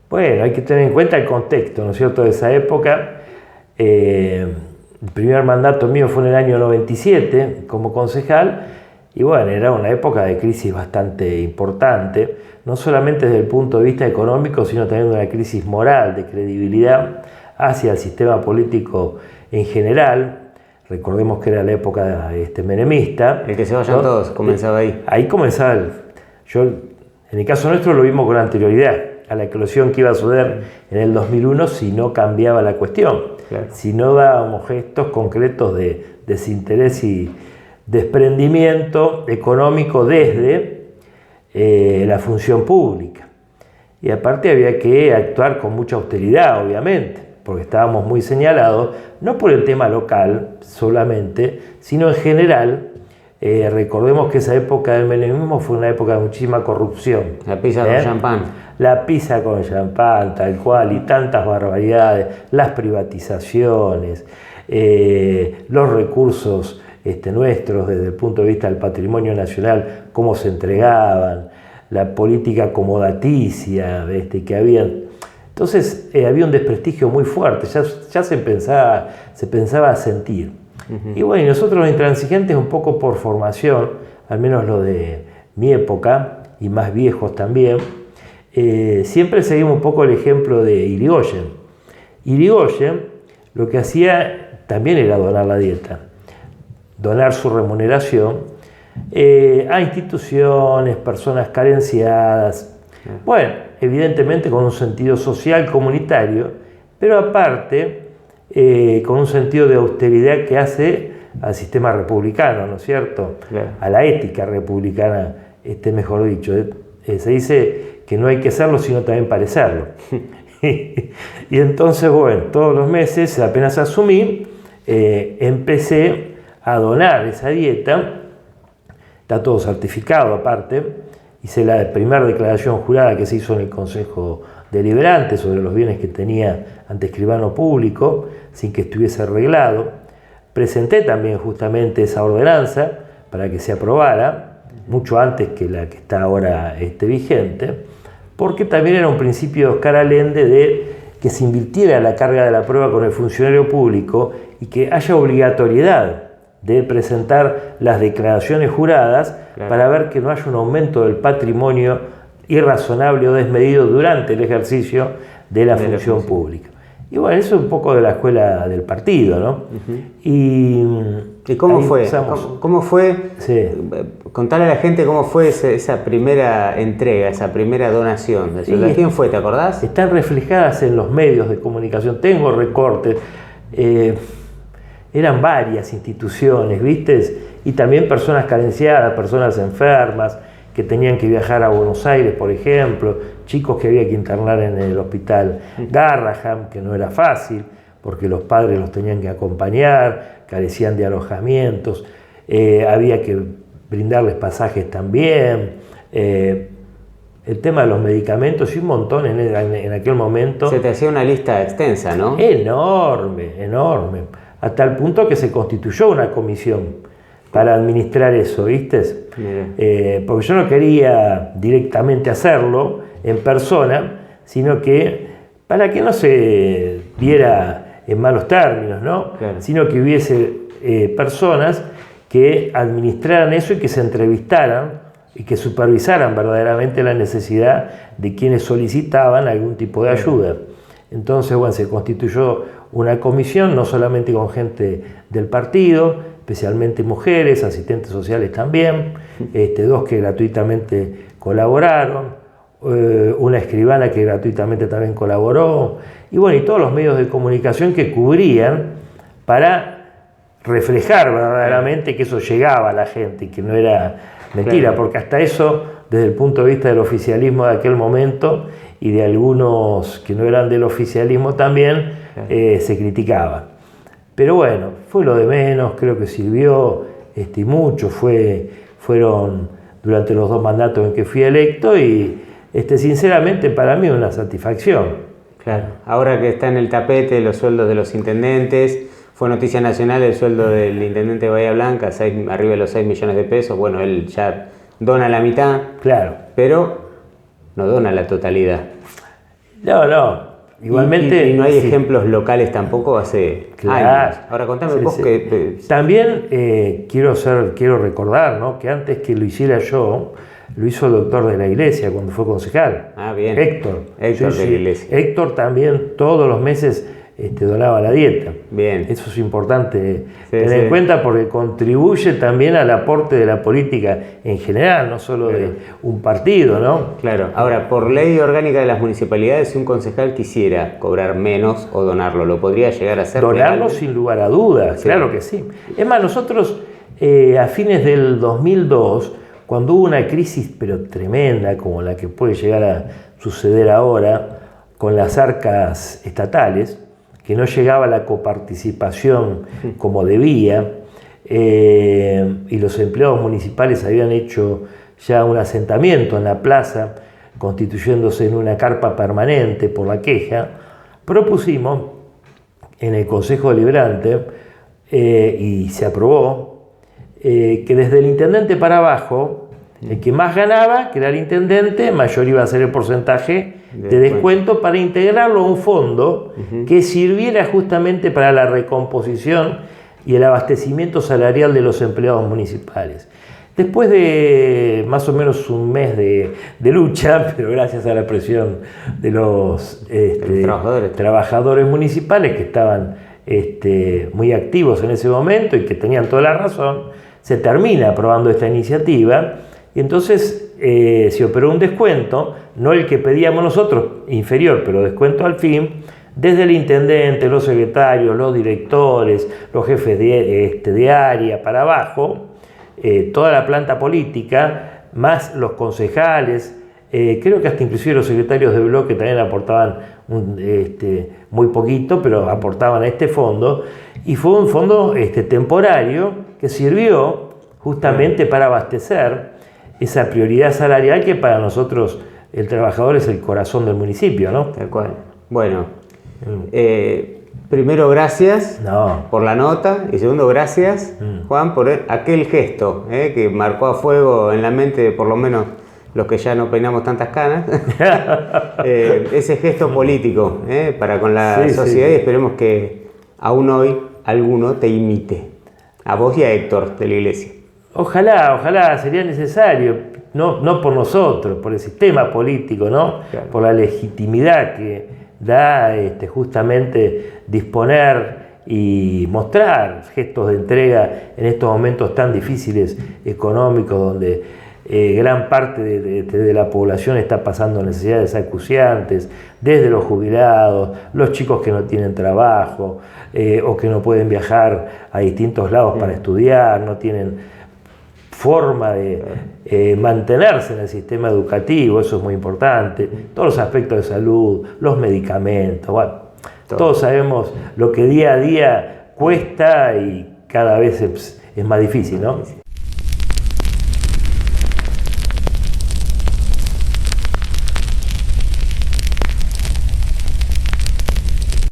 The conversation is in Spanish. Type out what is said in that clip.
Bueno, hay que tener en cuenta el contexto, ¿no es cierto?, de esa época. El primer mandato mío fue en el año 97 como concejal, y bueno, era una época de crisis bastante importante, no solamente desde el punto de vista económico, sino también de una crisis moral, de credibilidad hacia el sistema político en general. Recordemos que era la época menemista. El que se vayan, ¿no? Todos, comenzaba ahí. Ahí comenzaba en el caso nuestro lo vimos con anterioridad a la eclosión que iba a suceder en el 2001 si no cambiaba la cuestión, claro. Si no dábamos gestos concretos de desinterés y desprendimiento económico desde la función pública. Y aparte había que actuar con mucha austeridad, obviamente, porque estábamos muy señalados, no por el tema local solamente, sino en general. Recordemos que esa época del menemismo fue una época de muchísima corrupción. La pizza con champán. La pizza con champán, tal cual, y tantas barbaridades, las privatizaciones, los recursos nuestros desde el punto de vista del patrimonio nacional, cómo se entregaban, la política acomodaticia que había. Entonces había un desprestigio muy fuerte, ya se pensaba sentir. Y bueno, y nosotros los intransigentes, un poco por formación, al menos lo de mi época, y más viejos también, siempre seguimos un poco el ejemplo de Irigoyen. Irigoyen lo que hacía también era donar la dieta, donar su remuneración a instituciones, personas carenciadas, bueno, evidentemente con un sentido social comunitario, pero aparte con un sentido de austeridad que hace al sistema republicano, ¿no es cierto? Claro. A la ética republicana, mejor dicho. Se dice que no hay que serlo, sino también parecerlo. Y entonces, bueno, todos los meses, apenas asumí, empecé a donar esa dieta. Está todo certificado aparte. Hice la primera declaración jurada que se hizo en el Consejo Deliberante sobre los bienes que tenía ante escribano público, sin que estuviese arreglado. Presenté también justamente esa ordenanza para que se aprobara, mucho antes que la que está ahora vigente, porque también era un principio de Oscar Allende de que se invirtiera la carga de la prueba con el funcionario público y que haya obligatoriedad de presentar las declaraciones juradas, claro, para ver que no haya un aumento del patrimonio irrazonable o desmedido durante el ejercicio de la función pública. Y bueno, eso es un poco de la escuela del partido, ¿no? ¿Y cómo fue? ¿Cómo fue? Sí. Contarle a la gente cómo fue esa primera entrega, esa primera donación. ¿De quién fue? ¿Te acordás? Están reflejadas en los medios de comunicación. Tengo recortes. Eran varias instituciones, ¿viste? Y también personas carenciadas, personas enfermas, que tenían que viajar a Buenos Aires, por ejemplo, chicos que había que internar en el hospital Garrahan, que no era fácil, porque los padres los tenían que acompañar, carecían de alojamientos, había que brindarles pasajes también, el tema de los medicamentos y un montón en aquel momento. Se te hacía una lista extensa, ¿no? Enorme, enorme, hasta el punto que se constituyó una comisión para administrar eso, ¿viste? Porque yo no quería directamente hacerlo en persona, sino que para que no se viera en malos términos, ¿no? Claro. Sino que hubiese personas que administraran eso y que se entrevistaran y que supervisaran verdaderamente la necesidad de quienes solicitaban algún tipo de ayuda. Entonces, bueno, se constituyó una comisión, no solamente con gente del partido, especialmente mujeres, asistentes sociales también, dos que gratuitamente colaboraron, una escribana que gratuitamente también colaboró, y bueno, y todos los medios de comunicación que cubrían para reflejar verdaderamente que eso llegaba a la gente y que no era mentira, porque hasta eso, desde el punto de vista del oficialismo de aquel momento y de algunos que no eran del oficialismo también, se criticaba. Pero bueno, fue lo de menos, creo que sirvió y mucho, fueron durante los 2 mandatos en que fui electo y sinceramente para mí una satisfacción. Claro, ahora que está en el tapete los sueldos de los intendentes, fue noticia nacional el sueldo del intendente de Bahía Blanca, arriba de los 6 millones de pesos, bueno, él ya dona la mitad, claro, pero no dona la totalidad. No. Igualmente. Y no hay ejemplos locales tampoco hace años. Ahora contame vos que. También quiero recordar, ¿no?, que antes que lo hiciera yo, lo hizo el doctor de la iglesia cuando fue concejal. Ah, bien. Héctor de la iglesia. Héctor también todos los meses donaba la dieta. Bien. Eso es importante tener en cuenta porque contribuye también al aporte de la política en general, no solo de un partido, ¿no? Claro. Ahora, por ley orgánica de las municipalidades, si un concejal quisiera cobrar menos o donarlo, ¿lo podría llegar a hacer? Donarlo sin lugar a dudas, claro que sí. Es más, nosotros a fines del 2002, cuando hubo una crisis pero tremenda como la que puede llegar a suceder ahora con las arcas estatales, que no llegaba la coparticipación como debía, y los empleados municipales habían hecho ya un asentamiento en la plaza, constituyéndose en una carpa permanente por la queja, propusimos en el Consejo Deliberante, y se aprobó, que desde el intendente para abajo, el que más ganaba, que era el intendente, mayor iba a ser el porcentaje de descuento para integrarlo a un fondo que sirviera justamente para la recomposición y el abastecimiento salarial de los empleados municipales. Después de más o menos un mes de lucha, pero gracias a la presión de los trabajadores municipales que estaban muy activos en ese momento y que tenían toda la razón, se termina aprobando esta iniciativa. Y entonces se operó un descuento, no el que pedíamos nosotros, inferior, pero descuento al fin, desde el intendente, los secretarios, los directores, los jefes de área para abajo, toda la planta política, más los concejales, creo que hasta inclusive los secretarios de bloque también aportaban muy poquito, pero aportaban a este fondo, y fue un fondo temporario que sirvió justamente para abastecer esa prioridad salarial que para nosotros el trabajador es el corazón del municipio, ¿no? Tal cual. Bueno, primero gracias por la nota y segundo gracias, Juan, por aquel gesto que marcó a fuego en la mente de por lo menos los que ya no peinamos tantas canas, ese gesto político para con la sociedad y esperemos que aún hoy alguno te imite, a vos y a Héctor de la iglesia. Ojalá, sería necesario, no por nosotros, por el sistema político, ¿no? Claro. Por la legitimidad que da justamente disponer y mostrar gestos de entrega en estos momentos tan difíciles económicos donde gran parte de la población está pasando necesidades acuciantes, desde los jubilados, los chicos que no tienen trabajo o que no pueden viajar a distintos lados para estudiar, no tienen forma de mantenerse en el sistema educativo, eso es muy importante, todos los aspectos de salud, los medicamentos, bueno, todos sabemos lo que día a día cuesta y cada vez es más difícil, ¿no?